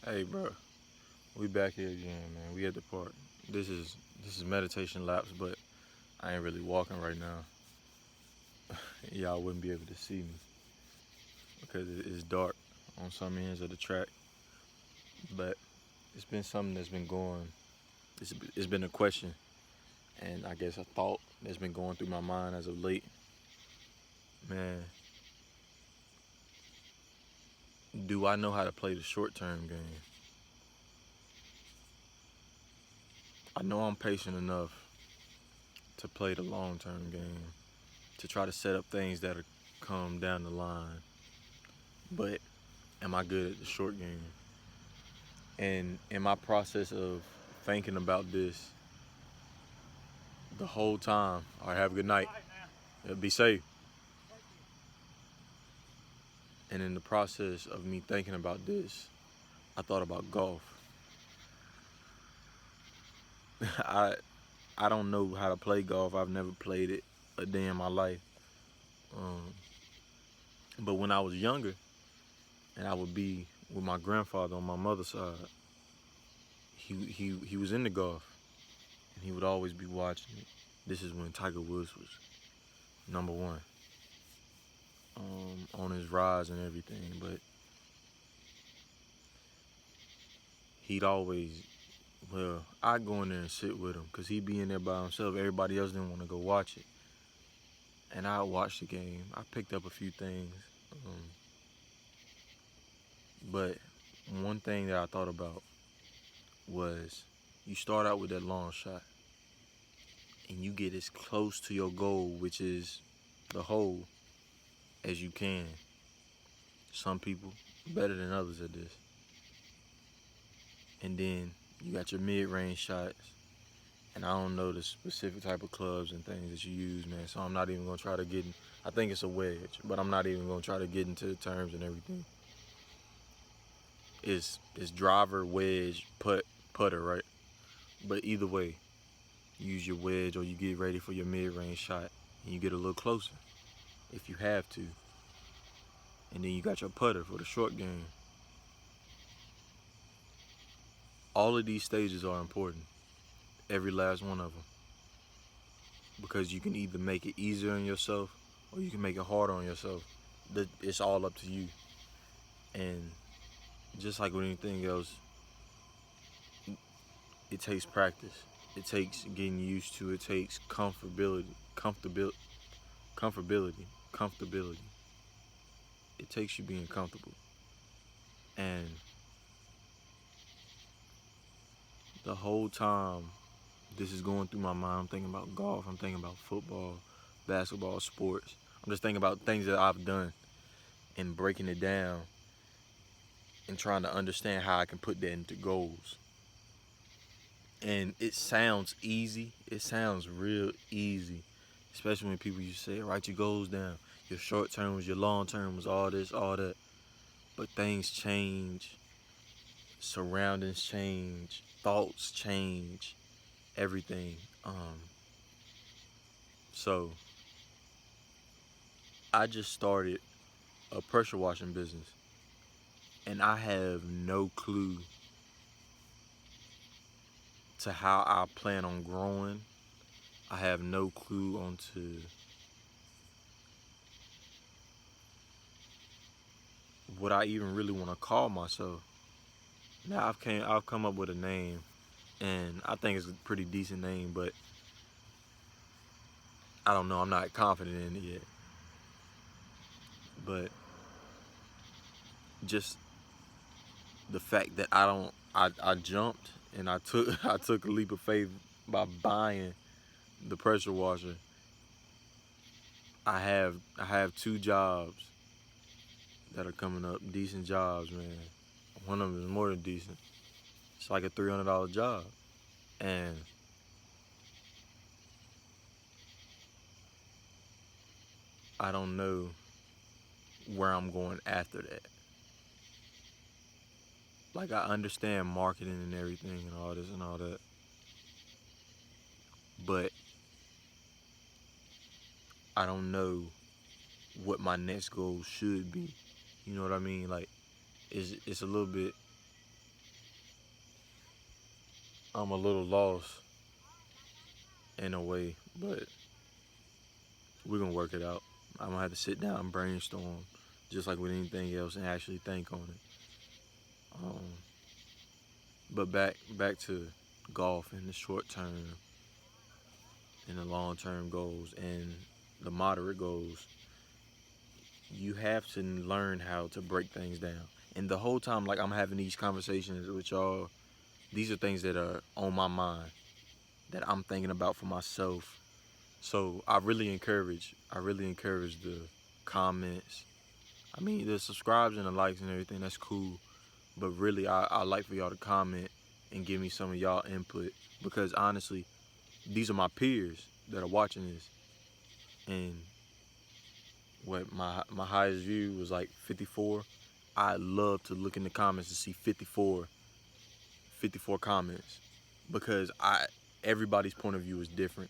Hey, bro, we back here again, man. We at the park. This is meditation laps, but I ain't really walking right now. Y'all wouldn't be able to see me because it's dark on some ends of the track. But it's been something that's been going. It's been a question, and I guess a thought that's been going through my mind as of late. Man, do I know how to play the short-term game? I know I'm patient enough to play the long-term game, to try to set up things that'll come down the line. But am I good at the short game? And in my process of thinking about this the whole time, all right, have a good night. Be safe. And in the process of me thinking about this, I thought about golf. I I don't know how to play golf. I've never played it a day in my life. Um, but when I was younger, and I would be with my grandfather on my mother's side, he was into golf, and he would always be watching it. This is when Tiger Woods was number one, on his rise and everything. But he'd always, well, I'd go in there and sit with him because he'd be in there by himself. Everybody else didn't want to go watch it. And I watched the game. I picked up a few things. Um, but one thing that I thought about was you start out with that long shot and you get as close to your goal, which is the hole, as you can. Some people better than others at this. And then you got your mid-range shots. And I don't know the specific type of clubs and things that you use, man. So I'm not even gonna try to get in. I think it's a wedge, but I'm not even gonna try to get into the terms and everything. It's driver, wedge, putter, right? But either way, you use your wedge or you get ready for your mid-range shot and you get a little closer if you have to. And then you got your putter for the short game. All of these stages are important, every last one of them, because you can either make it easier on yourself or you can make it harder on yourself. It's all up to you. And just like with anything else, it takes practice. It takes getting used to. It takes comfortability. It takes you being comfortable. And the whole time this is going through my mind, I'm thinking about golf. I'm thinking about football, basketball, sports. I'm just thinking about things that I've done and breaking it down and trying to understand how I can put that into goals. And it sounds easy. It sounds real easy, especially when people used to say, write your goals down. Your short term was your long term was all this, all that. But things change, surroundings change, thoughts change, everything. So I just started a pressure washing business, and I have no clue to how I plan on growing. I have no clue onto what I even really want to call myself. Now I've come up with a name, and I think it's a pretty decent name, but I don't know. I'm not confident in it yet. But just the fact that I jumped and I took I took a leap of faith by buying the pressure washer. I have two jobs that are coming up, decent jobs, man. One of them is more than decent. It's like a $300 job, and I don't know where I'm going after that. Like, I understand marketing and everything and all this and all that, but I don't know what my next goal should be. You know what I mean? Like, it's a little bit. I'm a little lost in a way, but we're gonna work it out. I'm gonna have to sit down and brainstorm, just like with anything else, and actually think on it. Um, but back to golf and the short term and the long term goals and the moderate goals. You have to learn how to break things down. And the whole time, like I'm having these conversations with y'all, these are things that are on my mind that I'm thinking about for myself. So I really encourage the comments. I mean, the subscribes and the likes and everything, that's cool. But really, I like for y'all to comment and give me some of y'all input because honestly, these are my peers that are watching this. And what my highest view was like 54. I love to look in the comments to see 54 comments because everybody's point of view is different.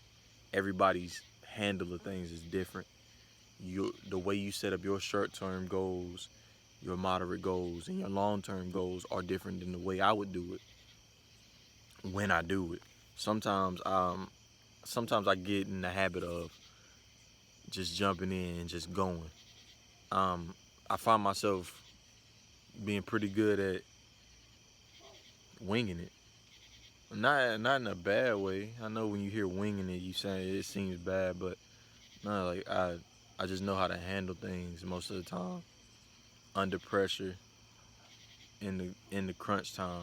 Everybody's handle of things is different. The way you set up your short-term goals, your moderate goals, and your long-term goals are different than the way I would do it when I do it. Sometimes I get in the habit of just jumping in and just going. I find myself being pretty good at winging it. Not in a bad way. I know when you hear winging it, you say it seems bad, but no, like I just know how to handle things most of the time under pressure in the crunch time.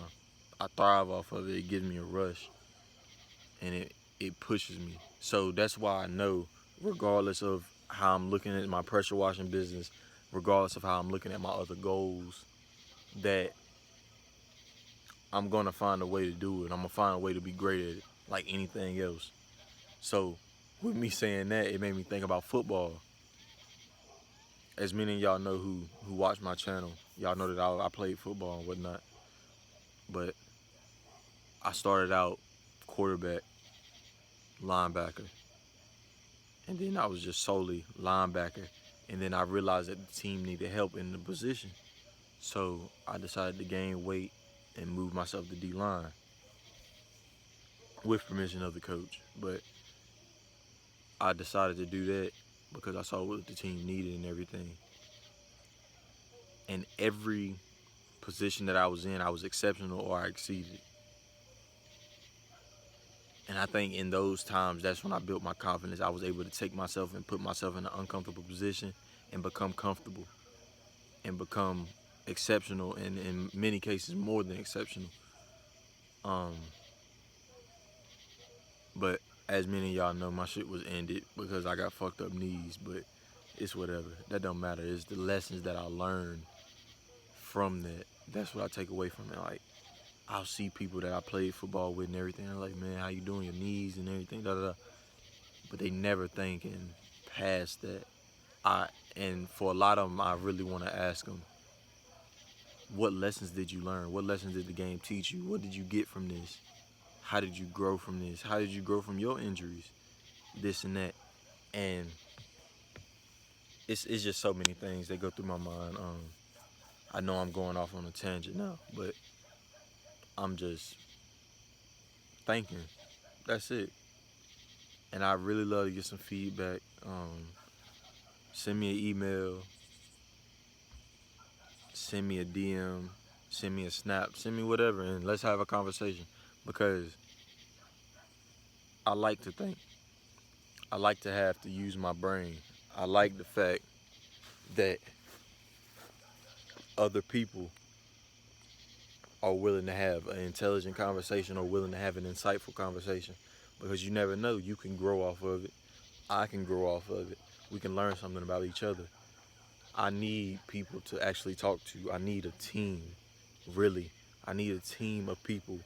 I thrive off of it. It gives me a rush, and it pushes me. So that's why I know, regardless of how I'm looking at my pressure washing business, regardless of how I'm looking at my other goals, that I'm gonna find a way to do it. I'm gonna find a way to be great at it, like anything else. So, with me saying that, it made me think about football. As many of y'all know who watch my channel, y'all know that I played football and whatnot. But I started out quarterback, linebacker, and then I was just solely linebacker. And then I realized that the team needed help in the position. So I decided to gain weight and move myself to D-line with permission of the coach. But I decided to do that because I saw what the team needed and everything. And every position that I was in, I was exceptional or I exceeded. And I think in those times, that's when I built my confidence. I was able to take myself and put myself in an uncomfortable position and become comfortable and become exceptional, and in many cases more than exceptional. Um, but as many of y'all know, my shit was ended because I got fucked up knees, but it's whatever. That don't matter. It's the lessons that I learned from that. That's what I take away from it. Like, I'll see people that I played football with and everything. I'm like, man, how you doing? Your knees and everything, da da da. But they never thinking past that. And for a lot of them, I really want to ask them, what lessons did you learn? What lessons did the game teach you? What did you get from this? How did you grow from this? How did you grow from your injuries? This and that. And it's just so many things that go through my mind. I know I'm going off on a tangent now, but I'm just thinking. That's it. And I really love to get some feedback. Send me an email, send me a DM, send me a snap, send me whatever, and let's have a conversation. Because I like to think. I like to have to use my brain. I like the fact that other people are willing to have an intelligent conversation or willing to have an insightful conversation. Because you never know, you can grow off of it. I can grow off of it. We can learn something about each other. I need people to actually talk to. I need a team, really. I need a team of people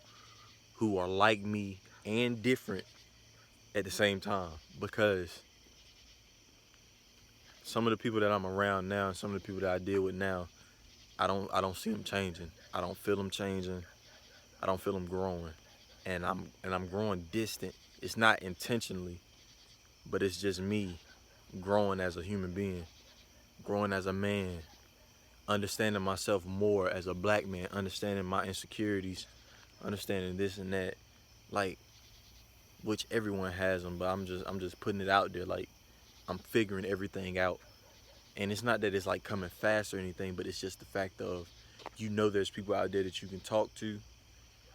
who are like me and different at the same time. Because some of the people that I'm around now and some of the people that I deal with now, I don't see them changing. I don't feel them changing. I don't feel them growing. And I'm growing distant. It's not intentionally, but it's just me growing as a human being, growing as a man, understanding myself more as a black man, understanding my insecurities, understanding this and that, like, which everyone has them, but I'm just putting it out there. Like, I'm figuring everything out, and it's not that it's like coming fast or anything, but it's just the fact of, there's people out there that you can talk to.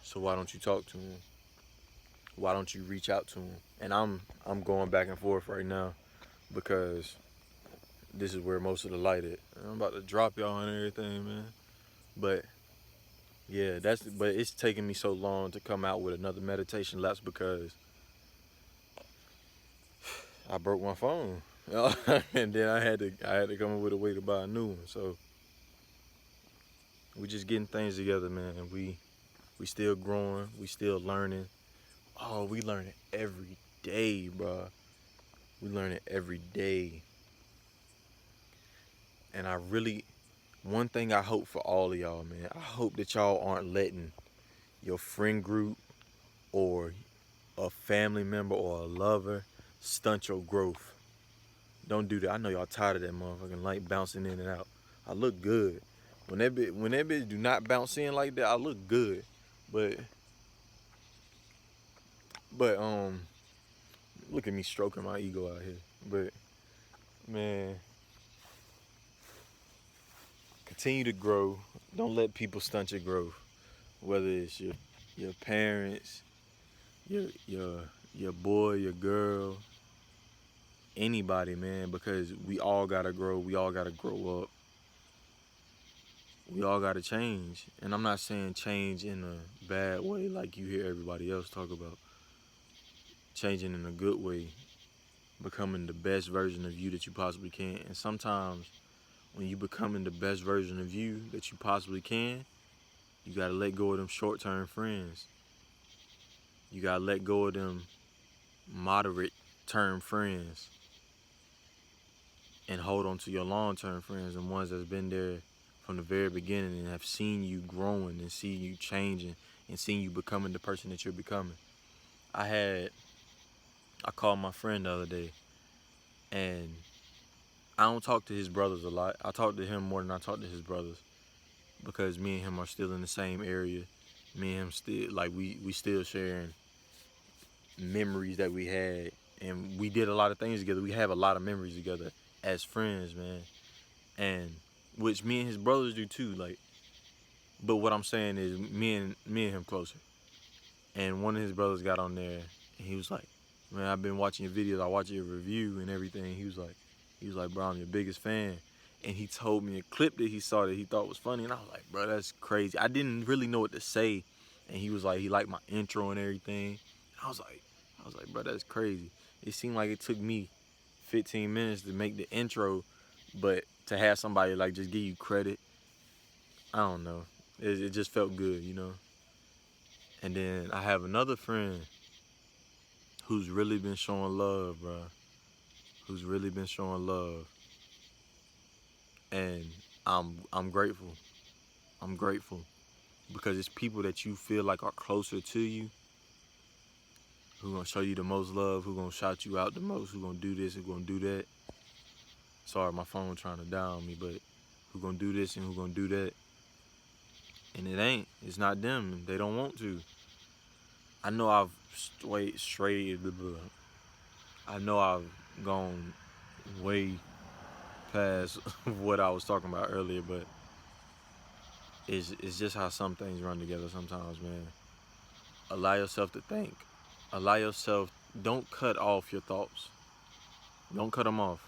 So why don't you talk to them? Why don't you reach out to them? And I'm going back and forth right now because this is where most of the light is. I'm about to drop y'all and everything, man. But yeah, but it's taking me so long to come out with another meditation lapse because I broke my phone. And then I had to come up with a way to buy a new one. So we just getting things together, man. We still growing, we still learning. Oh, we learning every day, bro. We learning every day. And one thing I hope for all of y'all, man, I hope that y'all aren't letting your friend group or a family member or a lover stunt your growth. Don't do that. I know y'all tired of that motherfucking light bouncing in and out. I look good. When that bitch do not bounce in like that, I look good. But look at me stroking my ego out here. But man, continue to grow. Don't let people stunt your growth. Whether it's your parents, your your your boy, your girl, anybody, man, because we all gotta grow. We all gotta grow up. We all gotta change. And I'm not saying change in a bad way like you hear everybody else talk about. Changing in a good way, becoming the best version of you that you possibly can. And sometimes when you becoming the best version of you that you possibly can, you gotta let go of them short-term friends. You gotta let go of them moderate term friends and hold on to your long-term friends and ones that's been there from the very beginning and have seen you growing and seen you changing and seen you becoming the person that you're becoming. I called my friend the other day, and I don't talk to his brothers a lot. I talk to him more than I talk to his brothers because me and him are still in the same area. Me and him still, like, we still sharing memories that we had, and we did a lot of things together. We have a lot of memories together as friends, man. And which me and his brothers do too, like, but what I'm saying is me and him closer. And one of his brothers got on there and he was like, man, I've been watching your videos, I watch your review and everything. He was like, bro, I'm your biggest fan. And he told me a clip that he saw that he thought was funny, and I was like, bro, that's crazy. I didn't really know what to say. And he was like, he liked my intro and everything. And I was like, bro, that's crazy. It seemed like it took me 15 minutes to make the intro, but to have somebody like just give you credit, I don't know. It just felt good. And then I have another friend who's really been showing love, bro. Who's really been showing love, and I'm grateful. I'm grateful because it's people that you feel like are closer to you who gonna show you the most love, who gonna shout you out the most, who gonna do this, who gonna do that. Sorry, my phone trying to die on me, but who gonna do this and who gonna do that. And it's not them. They don't want to. I know I've strayed. I know I've gone way past what I was talking about earlier, but it's just how some things run together sometimes, man. Allow yourself to think. Allow yourself. Don't cut off your thoughts. Don't cut them off.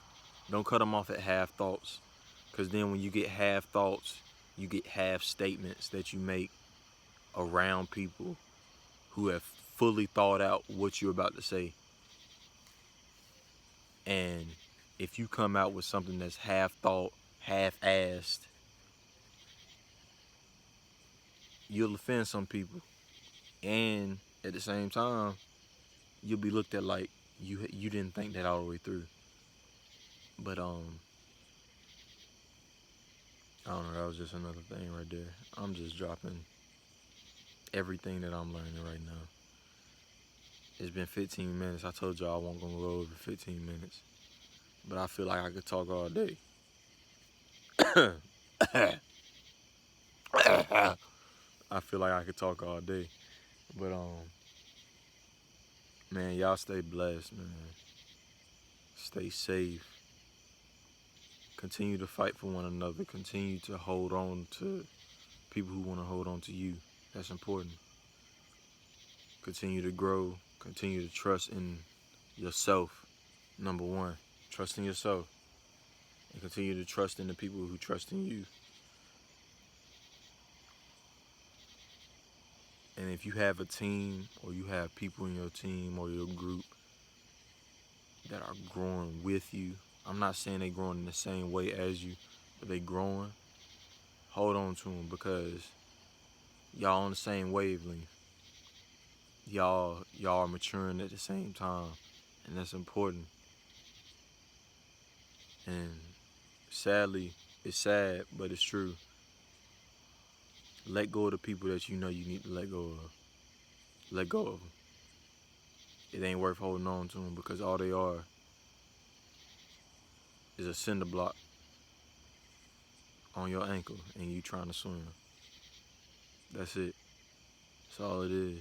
Don't cut them off at half thoughts, because then when you get half thoughts, you get half statements that you make around people who have fully thought out what you're about to say. And if you come out with something that's half thought, half assed, you'll offend some people. And at the same time, you'll be looked at like you didn't think that all the way through. But I don't know, that was just another thing right there. I'm just dropping everything that I'm learning right now. It's been 15 minutes. I told y'all I wasn't gonna go over 15 minutes. But I feel like I could talk all day. I feel like I could talk all day. But Man, y'all stay blessed, man. Stay safe. Continue to fight for one another. Continue to hold on to people who want to hold on to you. That's important. Continue to grow. Continue to trust in yourself. Number one, trust in yourself. And continue to trust in the people who trust in you. And if you have a team or you have people in your team or your group that are growing with you, I'm not saying they growing in the same way as you, but they growing, hold on to them because y'all on the same wavelength. Y'all are maturing at the same time, and that's important. And sadly, it's sad, but it's true. Let go of the people that you know you need to let go of. Let go of them. It ain't worth holding on to them because all they are is a cinder block on your ankle and you trying to swim. That's it. That's all it is.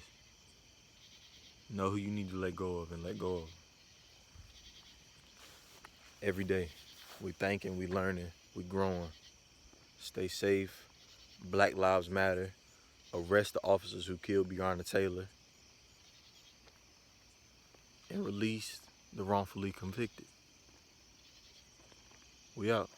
Know who you need to let go of and let go of. Every day, we thinking, we learning, we growing. Stay safe. Black Lives Matter. Arrest the officers who killed Breonna Taylor. And release the wrongfully convicted. We out.